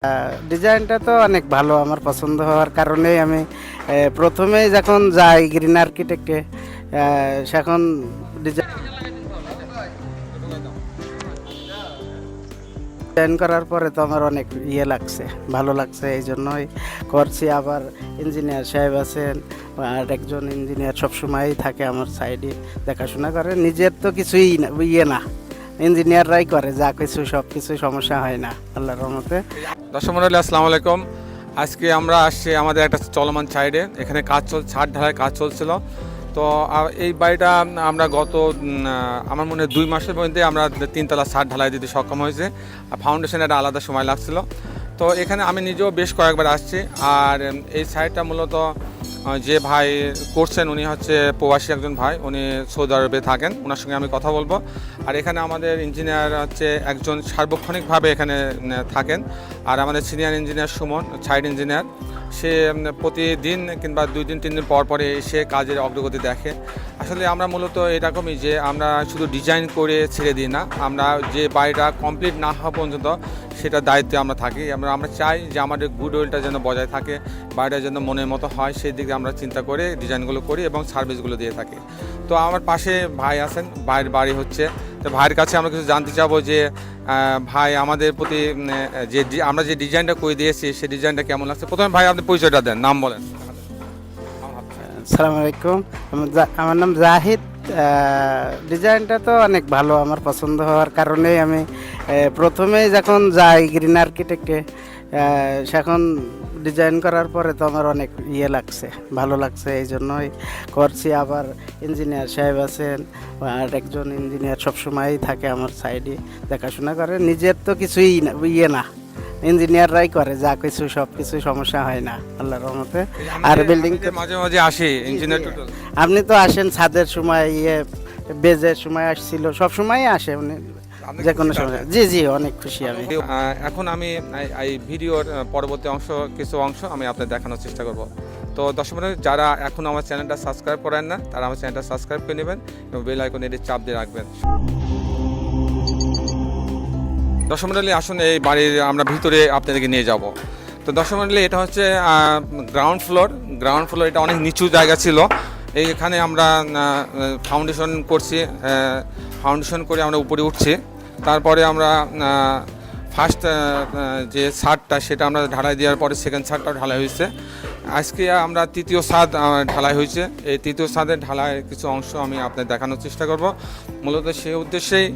ডিজাইনটা তো অনেক ভালো, আমার পছন্দ হওয়ার কারণেই আমি প্রথমেই যখন যাই গ্রিন আর্কিটেক্টে সেখন ডিজাইন করার পরে তো আমার অনেক লাগছে, ভালো লাগছে, এই জন্যই করছি। আবার ইঞ্জিনিয়ার সাহেব আছেন, আর একজন ইঞ্জিনিয়ার সবসময়ই থাকে আমার সাইডে, দেখাশোনা করে। নিজের তো কিছুই না, ইঞ্জিনিয়াররাই করে যা কিছু, সব কিছু সমস্যা হয় না আল্লাহর রহমতে। দর্শক মন্ডলী আসসালামু আলাইকুম। আজকে আমরা আসছি আমাদের একটা চলমান সাইডে, এখানে ছাদ ঢালাই কাজ চলছিল। তো এই বাড়িটা আমরা গত আমার মনে হয় 2 মাসের মধ্যে আমরা 3 তলা ছাদ ঢালাই দিতে সক্ষম হয়েছে। ফাউন্ডেশনের একটা আলাদা সময় লাগছিল। তো এখানে আমি নিজেও বেশ কয়েকবার আসছি। আর এই সাইডটা মূলত যে ভাই করছেন উনি হচ্ছে প্রবাসী একজন ভাই, উনি সৌদি আরবে থাকেন, ওনার সঙ্গে আমি কথা বলবো। আর এখানে আমাদের ইঞ্জিনিয়ার হচ্ছে একজন সার্বক্ষণিকভাবে এখানে থাকেন। আর আমাদের senior engineer Suman, site engineer, সে প্রতিদিন কিংবা 2 দিন 3 দিন পর পরে এসে কাজের অগ্রগতি দেখে। আসলে আমরা মূলত এরকমই যে আমরা শুধু ডিজাইন করে ছেড়ে দিই না, আমরা যে বাড়িটা কমপ্লিট না হওয়া পর্যন্ত সেটা দায়িত্বে আমরা থাকি। আমরা চাই যে আমাদের গুড উইলটা যেন বজায় থাকে, বাড়িটা যেন মনের মতো হয়, সেই দিকে আমরা চিন্তা করে ডিজাইনগুলো করি এবং সার্ভিসগুলো দিয়ে থাকি। তো আমার পাশে ভাই আছেন, ভাইয়ের বাড়ি হচ্ছে। তো ভাইয়ের কাছে আমরা কিছু জানতে চাবো যে ভাই আমাদের প্রতি আমরা যে ডিজাইনটা করে দিয়েছি সেই ডিজাইনটা কেমন লাগছে। প্রথমে ভাই আপনি পরিচয়টা দেন, নাম বলেন। আসসালামু আলাইকুম, আমার নাম জাহিদ। ডিজাইনটা তো অনেক ভালো, আমার পছন্দ হওয়ার কারণেই আমি প্রথমেই যখন যাই গ্রিন আর্কিটেক্টে সেখন ডিজাইন করার পরে তো আমার অনেক লাগছে, ভালো লাগছে, এই জন্যই করছি। আবার ইঞ্জিনিয়ার সাহেব আছেন, আর একজন ইঞ্জিনিয়ার সবসময়ই থাকে আমার সাইডে, দেখাশোনা করে। নিজের তো কিছুই না, ইঞ্জিনিয়াররাই করে যা কিছু, সব কিছু সমস্যা হয় না আল্লাহর রহমতে। আর বিল্ডিং মাঝে মাঝে আসে ইঞ্জিনিয়ার। আপনি তো আসেন ছাদের সময়, বেজের সময় আসছিল, সব সময়ই আসে উনি, যে কোনো সময়। জি জি, অনেক খুশি আমি। এখন আমি এই ভিডিওর পরবর্তী কিছু অংশ আমি আপনাদের দেখানোর চেষ্টা করব। তো দর্শক বন্ধু, যারা এখন আমার চ্যানেলটা সাবস্ক্রাইব করেন না, তারা আমার চ্যানেলটা সাবস্ক্রাইব করে নেবেন এবং বেল আইকনে এটি চাপ দিয়ে রাখবেন। দর্শক মণ্ডলী, আসুন এই বাড়ির আমরা ভিতরে আপনাদেরকে নিয়ে যাব। তো দর্শক মণ্ডলী, এটা হচ্ছে গ্রাউন্ড ফ্লোর। এটা অনেক নিচু জায়গা ছিল। এইখানে আমরা ফাউন্ডেশন করছি, ফাউন্ডেশন করে আমরা উপরে উঠছি। তারপরে আমরা ফার্স্ট যে ছাদটা সেটা আমরা ঢালাই দেওয়ার পরে সেকেন্ড ছাদটাও ঢালাই হয়েছে। আজকে আমরা তৃতীয় ছাদ ঢালাই হয়েছে। এই তৃতীয় ছাদের ঢালাই কিছু অংশ আমি আপনাদের দেখানোর চেষ্টা করব। মূলত সেই উদ্দেশ্যেই